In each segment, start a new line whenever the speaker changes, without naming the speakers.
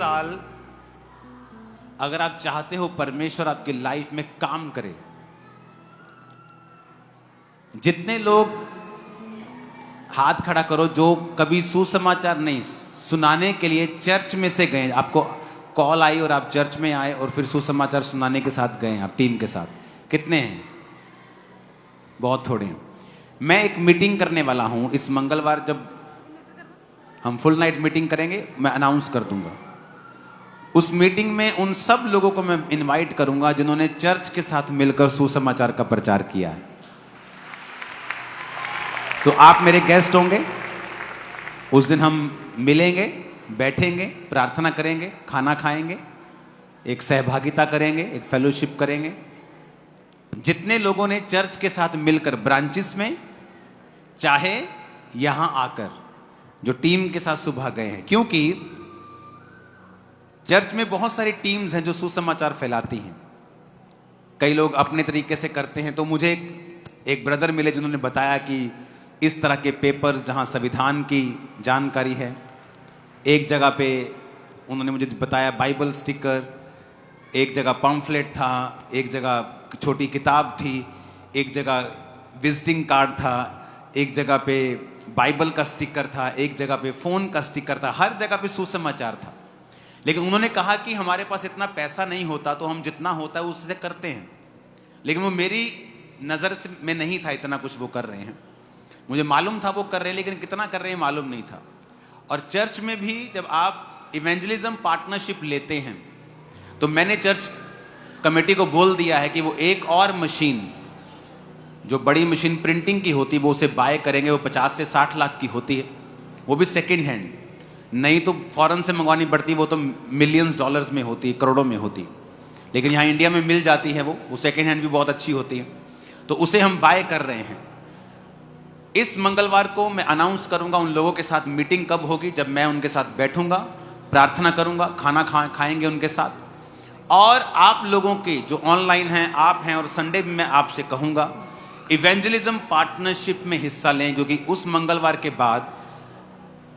साल अगर आप चाहते हो परमेश्वर आपकी लाइफ में काम करे, जितने लोग हाथ खड़ा करो जो कभी सुसमाचार नहीं सुनाने के लिए चर्च में से गए, आपको कॉल आई और आप चर्च में आए और फिर सुसमाचार सुनाने के साथ गए, आप टीम के साथ, कितने हैं? बहुत थोड़े हैं। मैं एक मीटिंग करने वाला हूं इस मंगलवार, जब हम फुल नाइट मीटिंग करेंगे मैं अनाउंस कर दूंगा। उस मीटिंग में उन सब लोगों को मैं इनवाइट करूंगा जिन्होंने चर्च के साथ मिलकर सुसमाचार का प्रचार किया है। तो आप मेरे गेस्ट होंगे। उस दिन हम मिलेंगे, बैठेंगे, प्रार्थना करेंगे, खाना खाएंगे, एक सहभागिता करेंगे, एक फेलोशिप करेंगे। जितने लोगों ने चर्च के साथ मिलकर ब्रांचेस में, चाहे यहां आकर जो टीम के साथ सुबह गए हैं, क्योंकि चर्च में बहुत सारी टीम्स हैं जो सुसमाचार फैलाती हैं। कई लोग अपने तरीके से करते हैं। तो मुझे एक ब्रदर मिले जिन्होंने बताया कि इस तरह के पेपर्स जहां संविधान की जानकारी है, एक जगह पे उन्होंने मुझे बताया बाइबल स्टिकर, एक जगह पम्फलेट था, एक जगह छोटी किताब थी, एक जगह विजिटिंग कार्ड था, एक जगह पे बाइबल का स्टिकर था, एक जगह पे फोन का स्टिकर था, हर जगह पे सुसमाचार था। लेकिन उन्होंने कहा कि हमारे पास इतना पैसा नहीं होता तो हम जितना होता है उससे करते हैं। लेकिन वो मेरी नज़र से में नहीं था इतना कुछ वो कर रहे हैं। मुझे मालूम था वो कर रहे हैं, लेकिन कितना कर रहे हैं मालूम नहीं था। और चर्च में भी जब आप इवेंजलिज्म पार्टनरशिप लेते हैं तो मैंने चर्च कमेटी को बोल दिया है कि वो एक और मशीन, जो बड़ी मशीन प्रिंटिंग की होती है, वो उसे बाय करेंगे। वो 50 से 60 लाख की होती है, वो भी सेकेंड हैंड, नहीं तो फॉरेन से मंगवानी पड़ती, वो तो मिलियंस डॉलर्स में होती, करोड़ों में होती। लेकिन यहाँ इंडिया में मिल जाती है वो सेकेंड हैंड भी बहुत अच्छी होती है। तो उसे हम बाय कर रहे हैं। इस मंगलवार को मैं अनाउंस करूंगा उन लोगों के साथ मीटिंग कब होगी, जब मैं उनके साथ बैठूंगा, प्रार्थना करूंगा, खाना खाएंगे उनके साथ। और आप लोगों के जो ऑनलाइन हैं, आप हैं, और संडे में मैं आपसे कहूंगा इवेंजलिज्म पार्टनरशिप में हिस्सा लें, क्योंकि उस मंगलवार के बाद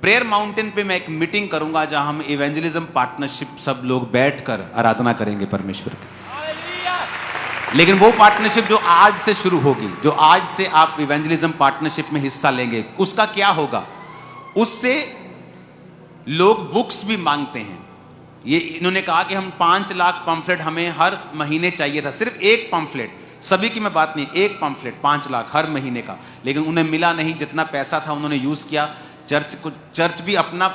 प्रेयर माउंटेन पे मैं एक मीटिंग करूंगा जहां हम इवेंजलिज्म पार्टनरशिप सब लोग बैठकर आराधना करेंगे परमेश्वर की। लेकिन वो पार्टनरशिप जो आज से शुरू होगी, जो आज से आप इवेंजलिज्म पार्टनरशिप में हिस्सा लेंगे, उसका क्या होगा? उससे लोग बुक्स भी मांगते हैं। ये इन्होंने कहा कि हम 5 लाख पम्फलेट हमें हर महीने चाहिए था, सिर्फ एक पम्फलेट, सभी की मैं बात नहीं, एक पम्फलेट 5 लाख हर महीने का। लेकिन उन्हें मिला नहीं, जितना पैसा था उन्होंने यूज किया। चर्च भी अपना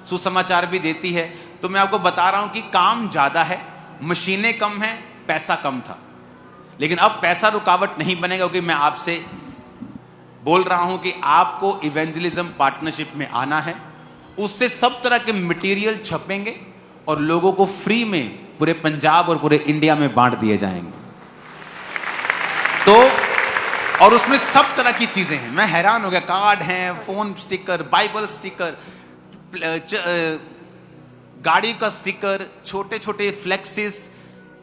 सुसमाचार भी देती है। तो मैं आपको बता रहा हूं कि काम ज्यादा है, मशीनें कम हैं, पैसा कम था। लेकिन अब पैसा रुकावट नहीं बनेगा, क्योंकि मैं आपसे बोल रहा हूं कि आपको इवेंजलिज्म पार्टनरशिप में आना है। उससे सब तरह के मटेरियल छपेंगे और लोगों को फ्री में पूरे पंजाब और पूरे इंडिया में बांट दिए जाएंगे। तो और उसमें सब तरह की चीजें हैं। मैं हैरान हो गया, कार्ड हैं, फोन स्टिकर, बाइबल स्टिकर, गाड़ी का स्टिकर, छोटे छोटे फ्लेक्सिस,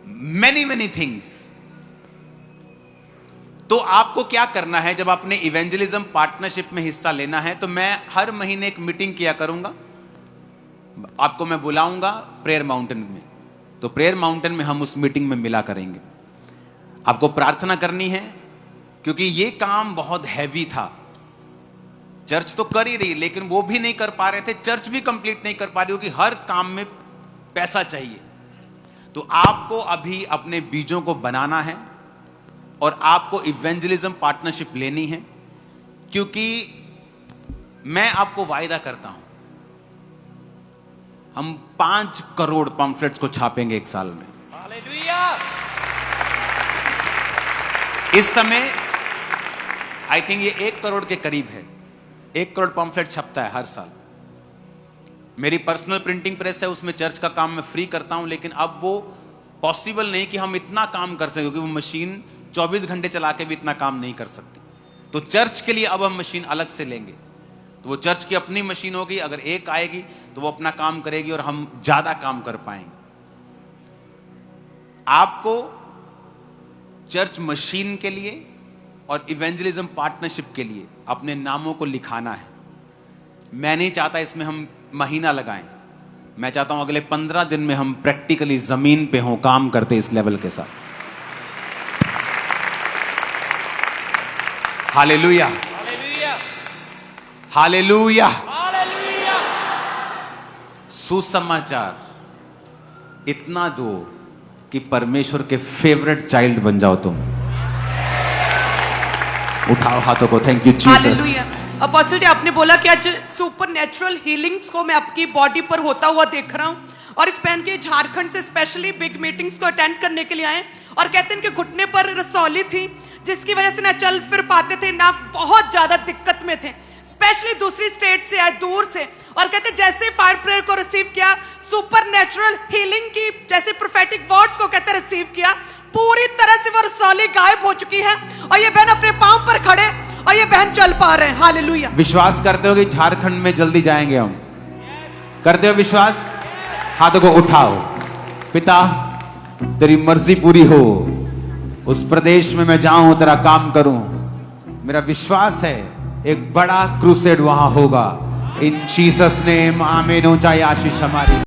मेनी थिंग्स। तो आपको क्या करना है, जब आपने इवेंजलिज्म पार्टनरशिप में हिस्सा लेना है, तो मैं हर महीने एक मीटिंग किया करूंगा, आपको मैं बुलाऊंगा प्रेयर माउंटेन में। तो प्रेयर माउंटेन में हम उस मीटिंग में मिला करेंगे। आपको प्रार्थना करनी है, क्योंकि ये काम बहुत हैवी था। चर्च तो कर ही रही, लेकिन वो भी नहीं कर पा रहे थे, चर्च भी कंप्लीट नहीं कर पा रही, क्योंकि हर काम में पैसा चाहिए। तो आपको अभी अपने बीजों को बनाना है और आपको इवेंजलिज्म पार्टनरशिप लेनी है, क्योंकि मैं आपको वायदा करता हूं, हम 5 करोड़ पम्फलेट्स को छापेंगे एक साल में। हालेलुया! इस समय आई थिंक ये 1 करोड़ के करीब है। 1 करोड़ पम्फलेट छपता है हर साल। मेरी पर्सनल प्रिंटिंग प्रेस है, उसमें चर्च का काम मैं फ्री करता हूं। लेकिन अब वो पॉसिबल नहीं कि हम इतना काम कर सकें, क्योंकि वो मशीन 24 घंटे चला के भी इतना काम नहीं कर सकती। तो चर्च के लिए अब हम मशीन अलग से लेंगे। तो वो चर्च की अपनी मशीन होगी, अगर एक आएगी तो वो अपना काम करेगी और हम ज्यादा काम कर पाएंगे। आपको चर्च मशीन के लिए और इवेंजलिज्म पार्टनरशिप के लिए अपने नामों को लिखाना है। मैं नहीं चाहता इसमें हम महीना लगाएं, मैं चाहता हूं अगले 15 दिन में हम प्रैक्टिकली जमीन पे हों, काम करते इस लेवल के साथ। हालेलुया, हालेलुया, सुसमाचार इतना दो कि परमेश्वर के फेवरेट चाइल्ड बन जाओ तुम। उठाओ हाथों को। Thank you Jesus.
अपोस्टल जी, आपने बोला कि आज सुपर नेचुरल हीलिंग्स को मैं आपकी बॉडी पर होता हुआ देख रहा हूं, और इस बहन के झारखंड से स्पेशली बिग मीटिंग्स को अटेंड करने के लिए आए, और कहते हैं कि घुटने पर रसौली थी जिसकी वजह से ना चल फिर पाते थे, ना बहुत ज्यादा दिक्कत में थे, स्पेशली दूसरी स्टेट से आए, दूर से, और कहते जैसे फायर प्रेयर को रिसीव किया, सुपर नेचुरल हीलिंग की जैसे प्रोफेटिक वर्ड्स को कहते रिसीव किया, पूरी तरह से वो रसौली गायब हो चुकी है, और ये बहन अपने पांव पर खड़े, और ये बहन चल पा रहे हैं। हालेलुया।
विश्वास करते हो कि झारखंड में जल्दी जाएंगे हम? करते हो विश्वास? हाथों को उठाओ। पिता, तेरी मर्जी पूरी हो, उस प्रदेश में मैं जाऊं, तेरा काम करूं। मेरा विश्वास है एक बड़ा क्रूसेड वहां होगा। इन जीसस नेम, आमीन। ऊंचाई आशीष हमारी।